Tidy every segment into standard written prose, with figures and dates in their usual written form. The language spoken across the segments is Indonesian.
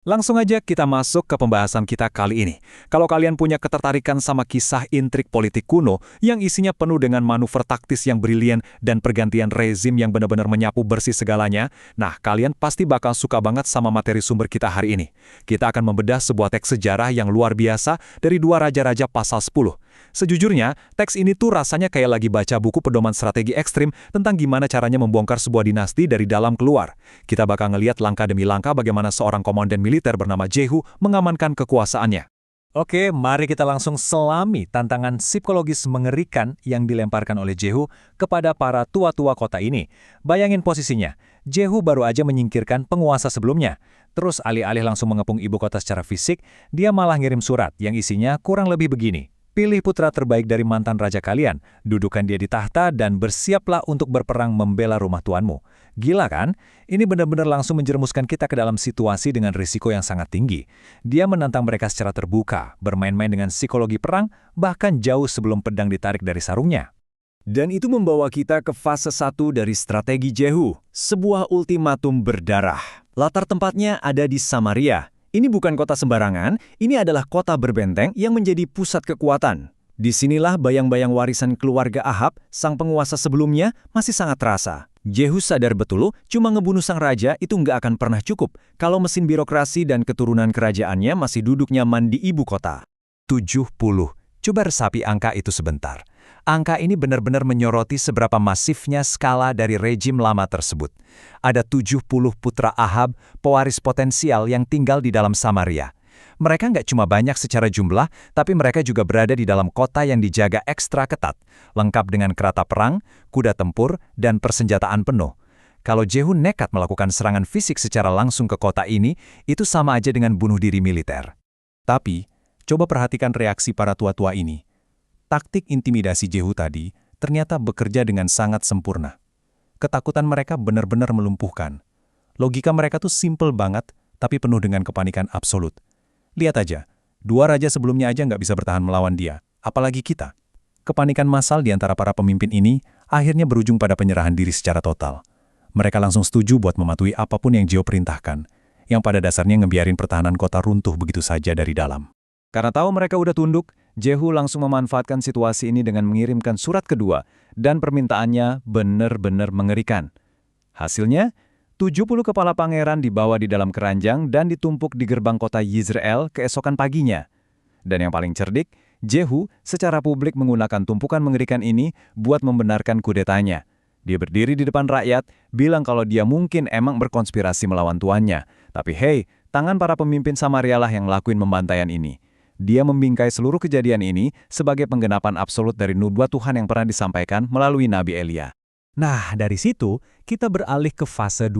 Langsung aja kita masuk ke pembahasan kita kali ini. Kalau kalian punya ketertarikan sama kisah intrik politik kuno yang isinya penuh dengan manuver taktis yang brilian dan pergantian rezim yang benar-benar menyapu bersih segalanya, nah kalian pasti bakal suka banget sama materi sumber kita hari ini. Kita akan membedah sebuah teks sejarah yang luar biasa dari dua raja-raja pasal 10. Sejujurnya, teks ini tuh rasanya kayak lagi baca buku pedoman strategi ekstrim tentang gimana caranya membongkar sebuah dinasti dari dalam keluar. Kita bakal ngeliat langkah demi langkah bagaimana seorang komandan militer bernama Jehu mengamankan kekuasaannya. Oke, mari kita langsung selami tantangan psikologis mengerikan yang dilemparkan oleh Jehu kepada para tua-tua kota ini. Bayangin posisinya, Jehu baru aja menyingkirkan penguasa sebelumnya. Terus alih-alih langsung mengepung ibu kota secara fisik, dia malah ngirim surat yang isinya kurang lebih begini. Pilih putra terbaik dari mantan raja kalian, dudukan dia di tahta dan bersiaplah untuk berperang membela rumah tuanmu. Gila kan? Ini benar-benar langsung menjerumuskan kita ke dalam situasi dengan risiko yang sangat tinggi. Dia menantang mereka secara terbuka, bermain-main dengan psikologi perang, bahkan jauh sebelum pedang ditarik dari sarungnya. Dan itu membawa kita ke fase 1 dari strategi Jehu, sebuah ultimatum berdarah. Latar tempatnya ada di Samaria. Ini bukan kota sembarangan, ini adalah kota berbenteng yang menjadi pusat kekuatan. Disinilah bayang-bayang warisan keluarga Ahab, sang penguasa sebelumnya, masih sangat terasa. Jehu sadar betul, cuma ngebunuh sang raja itu nggak akan pernah cukup kalau mesin birokrasi dan keturunan kerajaannya masih duduk nyaman di ibu kota. 70. Coba resapi angka itu sebentar. Angka ini benar-benar menyoroti seberapa masifnya skala dari rejim lama tersebut. Ada 70 putra Ahab, pewaris potensial yang tinggal di dalam Samaria. Mereka nggak cuma banyak secara jumlah, tapi mereka juga berada di dalam kota yang dijaga ekstra ketat, lengkap dengan kereta perang, kuda tempur, dan persenjataan penuh. Kalau Jehu nekat melakukan serangan fisik secara langsung ke kota ini, itu sama aja dengan bunuh diri militer. Tapi, coba perhatikan reaksi para tua-tua ini. Taktik intimidasi Jehu tadi ternyata bekerja dengan sangat sempurna. Ketakutan mereka benar-benar melumpuhkan. Logika mereka tuh simple banget, tapi penuh dengan kepanikan absolut. Lihat aja, dua raja sebelumnya aja nggak bisa bertahan melawan dia, apalagi kita. Kepanikan massal di antara para pemimpin ini akhirnya berujung pada penyerahan diri secara total. Mereka langsung setuju buat mematuhi apapun yang Jehu perintahkan, yang pada dasarnya ngebiarin pertahanan kota runtuh begitu saja dari dalam. Karena tahu mereka udah tunduk, Jehu langsung memanfaatkan situasi ini dengan mengirimkan surat kedua, dan permintaannya benar-benar mengerikan. Hasilnya, 70 kepala pangeran dibawa di dalam keranjang dan ditumpuk di gerbang kota Yizreel keesokan paginya. Dan yang paling cerdik, Jehu secara publik menggunakan tumpukan mengerikan ini buat membenarkan kudetanya. Dia berdiri di depan rakyat, bilang kalau dia mungkin emang berkonspirasi melawan tuannya. Tapi hey, tangan para pemimpin Samaria lah yang ngelakuin pembantaian ini. Dia membingkai seluruh kejadian ini sebagai penggenapan absolut dari nubuat Tuhan yang pernah disampaikan melalui Nabi Elia. Nah, dari situ kita beralih ke fase 2.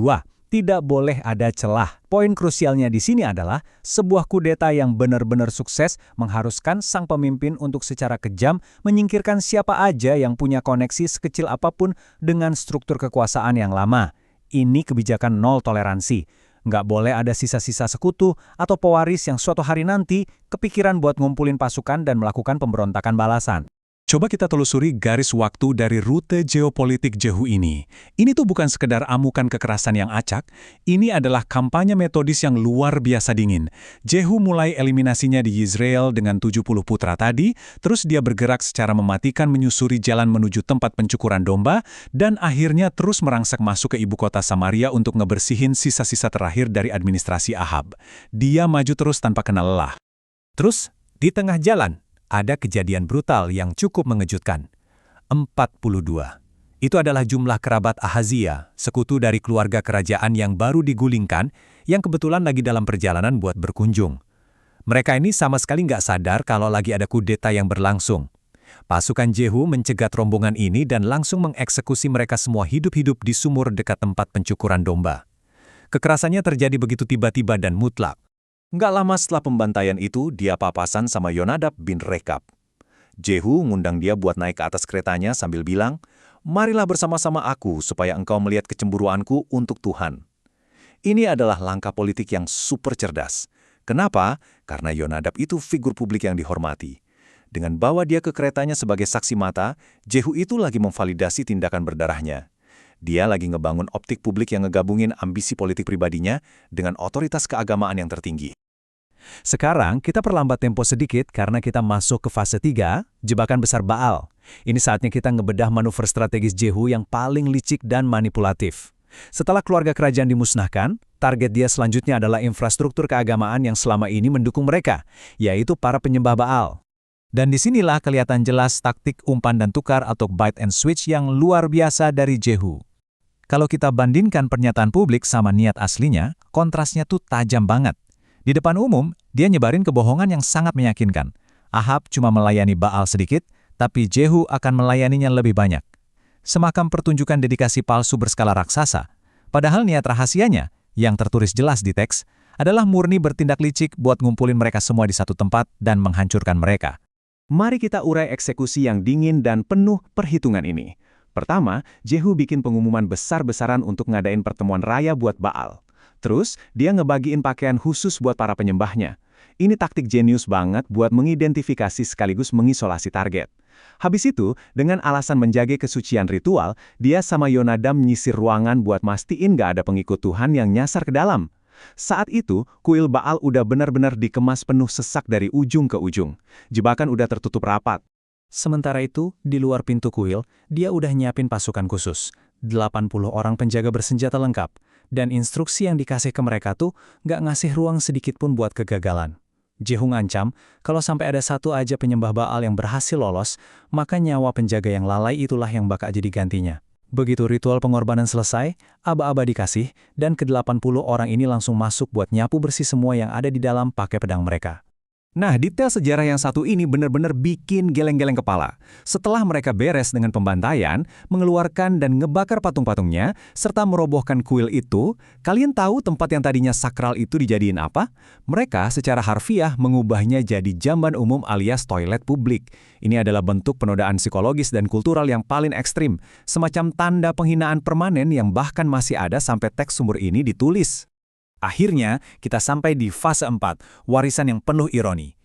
Tidak boleh ada celah. Poin krusialnya di sini adalah sebuah kudeta yang benar-benar sukses mengharuskan sang pemimpin untuk secara kejam menyingkirkan siapa aja yang punya koneksi sekecil apapun dengan struktur kekuasaan yang lama. Ini kebijakan nol toleransi. Nggak boleh ada sisa-sisa sekutu atau pewaris yang suatu hari nanti kepikiran buat ngumpulin pasukan dan melakukan pemberontakan balasan. Coba kita telusuri garis waktu dari rute geopolitik Jehu ini. Ini tuh bukan sekedar amukan kekerasan yang acak, ini adalah kampanye metodis yang luar biasa dingin. Jehu mulai eliminasinya di Yizreel dengan 70 putra tadi, terus dia bergerak secara mematikan menyusuri jalan menuju tempat pencukuran domba, dan akhirnya terus merangsek masuk ke ibu kota Samaria untuk ngebersihin sisa-sisa terakhir dari administrasi Ahab. Dia maju terus tanpa kenal lelah. Terus, di tengah jalan, ada kejadian brutal yang cukup mengejutkan. 42. Itu adalah jumlah kerabat Ahazia, sekutu dari keluarga kerajaan yang baru digulingkan, yang kebetulan lagi dalam perjalanan buat berkunjung. Mereka ini sama sekali nggak sadar kalau lagi ada kudeta yang berlangsung. Pasukan Jehu mencegat rombongan ini dan langsung mengeksekusi mereka semua hidup-hidup di sumur dekat tempat pencukuran domba. Kekerasannya terjadi begitu tiba-tiba dan mutlak. Nggak lama setelah pembantaian itu, dia papasan sama Yonadab bin Rekab. Jehu ngundang dia buat naik ke atas keretanya sambil bilang, "Marilah bersama-sama aku supaya engkau melihat kecemburuanku untuk Tuhan." Ini adalah langkah politik yang super cerdas. Kenapa? Karena Yonadab itu figur publik yang dihormati. Dengan bawa dia ke keretanya sebagai saksi mata, Jehu itu lagi memvalidasi tindakan berdarahnya. Dia lagi ngebangun optik publik yang ngegabungin ambisi politik pribadinya dengan otoritas keagamaan yang tertinggi. Sekarang kita perlambat tempo sedikit karena kita masuk ke fase 3, jebakan besar Baal. Ini saatnya kita ngebedah manuver strategis Jehu yang paling licik dan manipulatif. Setelah keluarga kerajaan dimusnahkan, target dia selanjutnya adalah infrastruktur keagamaan yang selama ini mendukung mereka, yaitu para penyembah Baal. Dan disinilah kelihatan jelas taktik umpan dan tukar atau bait and switch yang luar biasa dari Jehu. Kalau kita bandingkan pernyataan publik sama niat aslinya, kontrasnya tuh tajam banget. Di depan umum, dia nyebarin kebohongan yang sangat meyakinkan. Ahab cuma melayani Baal sedikit, tapi Jehu akan melayaninya lebih banyak. Semacam pertunjukan dedikasi palsu berskala raksasa. Padahal niat rahasianya, yang tertulis jelas di teks, adalah murni bertindak licik buat ngumpulin mereka semua di satu tempat dan menghancurkan mereka. Mari kita urai eksekusi yang dingin dan penuh perhitungan ini. Pertama, Jehu bikin pengumuman besar-besaran untuk ngadain pertemuan raya buat Baal. Terus, dia ngebagiin pakaian khusus buat para penyembahnya. Ini taktik jenius banget buat mengidentifikasi sekaligus mengisolasi target. Habis itu, dengan alasan menjaga kesucian ritual, dia sama Yonadab nyisir ruangan buat mastiin gak ada pengikut Tuhan yang nyasar ke dalam. Saat itu, kuil Baal udah benar-benar dikemas penuh sesak dari ujung ke ujung. Jebakan udah tertutup rapat. Sementara itu, di luar pintu kuil, dia udah nyiapin pasukan khusus. 80 orang penjaga bersenjata lengkap. Dan instruksi yang dikasih ke mereka tuh gak ngasih ruang sedikit pun buat kegagalan. Jehu ngancam, kalau sampai ada satu aja penyembah Baal yang berhasil lolos, maka nyawa penjaga yang lalai itulah yang bakal jadi gantinya. Begitu ritual pengorbanan selesai, aba-aba dikasih, dan ke-80 orang ini langsung masuk buat nyapu bersih semua yang ada di dalam pakai pedang mereka. Nah, detail sejarah yang satu ini benar-benar bikin geleng-geleng kepala. Setelah mereka beres dengan pembantaian, mengeluarkan dan ngebakar patung-patungnya, serta merobohkan kuil itu, kalian tahu tempat yang tadinya sakral itu dijadiin apa? Mereka secara harfiah mengubahnya jadi jamban umum alias toilet publik. Ini adalah bentuk penodaan psikologis dan kultural yang paling ekstrim, semacam tanda penghinaan permanen yang bahkan masih ada sampai teks sumber ini ditulis. Akhirnya, kita sampai di fase 4, warisan yang penuh ironi.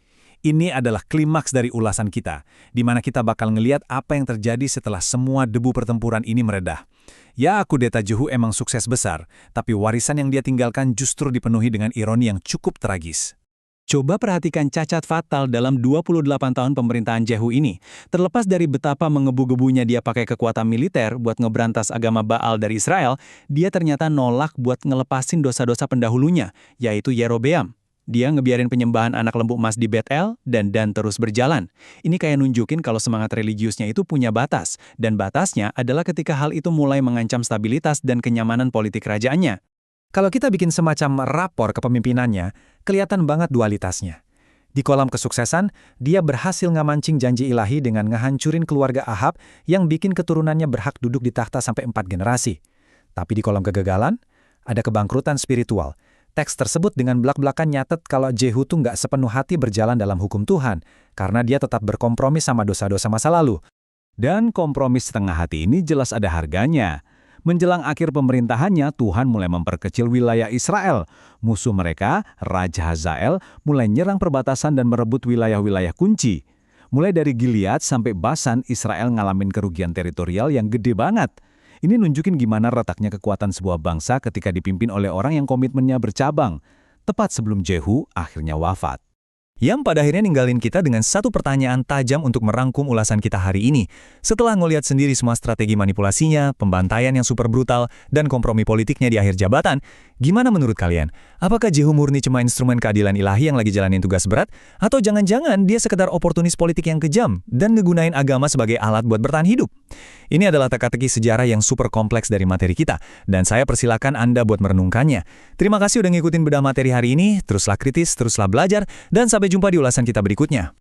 Ini adalah klimaks dari ulasan kita, di mana kita bakal ngeliat apa yang terjadi setelah semua debu pertempuran ini meredah. Ya, kudeta Jehu emang sukses besar, tapi warisan yang dia tinggalkan justru dipenuhi dengan ironi yang cukup tragis. Coba perhatikan cacat fatal dalam 28 tahun pemerintahan Jehu ini. Terlepas dari betapa mengebu-gebunya dia pakai kekuatan militer buat ngeberantas agama Baal dari Israel, dia ternyata nolak buat ngelepasin dosa-dosa pendahulunya, yaitu Yerobeam. Dia ngebiarin penyembahan anak lembu emas di Bet-El dan terus berjalan. Ini kayak nunjukin kalau semangat religiusnya itu punya batas, dan batasnya adalah ketika hal itu mulai mengancam stabilitas dan kenyamanan politik kerajaannya. Kalau kita bikin semacam rapor kepemimpinannya, kelihatan banget dualitasnya. Di kolam kesuksesan, dia berhasil ngamancing janji ilahi dengan ngehancurin keluarga Ahab yang bikin keturunannya berhak duduk di takhta sampai 4 generasi. Tapi di kolam kegagalan, ada kebangkrutan spiritual. Teks tersebut dengan belak-belakan nyatet kalau Jehu tuh nggak sepenuh hati berjalan dalam hukum Tuhan, karena dia tetap berkompromi sama dosa-dosa masa lalu. Dan kompromi setengah hati ini jelas ada harganya. Menjelang akhir pemerintahannya, Tuhan mulai memperkecil wilayah Israel. Musuh mereka, Raja Hazael, mulai nyerang perbatasan dan merebut wilayah-wilayah kunci. Mulai dari Gilead sampai Basan, Israel ngalamin kerugian teritorial yang gede banget. Ini nunjukin gimana retaknya kekuatan sebuah bangsa ketika dipimpin oleh orang yang komitmennya bercabang. Tepat sebelum Jehu akhirnya wafat. Yang pada akhirnya ninggalin kita dengan satu pertanyaan tajam untuk merangkum ulasan kita hari ini. Setelah ngelihat sendiri semua strategi manipulasinya, pembantaian yang super brutal, dan kompromi politiknya di akhir jabatan, gimana menurut kalian? Apakah Jehu murni cuma instrumen keadilan ilahi yang lagi jalanin tugas berat? Atau jangan-jangan dia sekedar oportunis politik yang kejam dan ngegunain agama sebagai alat buat bertahan hidup? Ini adalah teka-teki sejarah yang super kompleks dari materi kita, dan saya persilakan Anda buat merenungkannya. Terima kasih udah ngikutin bedah materi hari ini, teruslah kritis, teruslah belajar, dan sampai jumpa di ulasan kita berikutnya.